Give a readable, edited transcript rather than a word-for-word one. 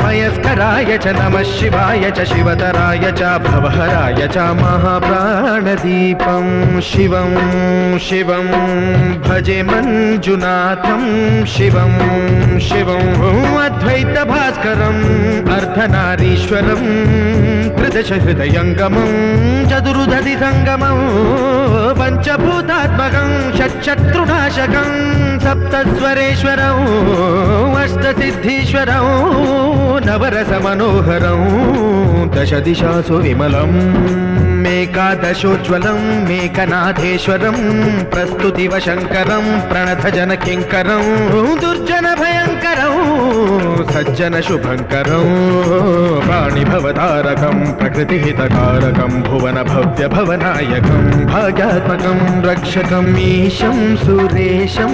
मयस्कराय च नमः शिवाय च शिवतराय च भवहराय च महाप्राणदीपं शिवं शिवं भजे मञ्जुनाथं शिवं शिवं अद्वैतभास्करम् अर्धनारीश्वरं त्रिदशहृदयङ्गमं चतुर्दधिसङ्गमं पञ्चभूतात्मकं षट्शत्रुनाशकं सप्तस्वरेश्वरं अष्टसिद्धीश्वरं नवरसमनोहरं दशदिशासु विमलम् मेकादशोज्ज्वलं मेकनाथेश्वरं प्रस्तुतिवशङ्करं प्रणतजनकिङ्करं दुर्जनभयङ्करं सज्जनशुभङ्करं प्राणिभवतारकं प्रकृतिहितकारकं भुवनभव्यभवनायकं भाग्यात्मकं रक्षकम् ईशं सुरेशं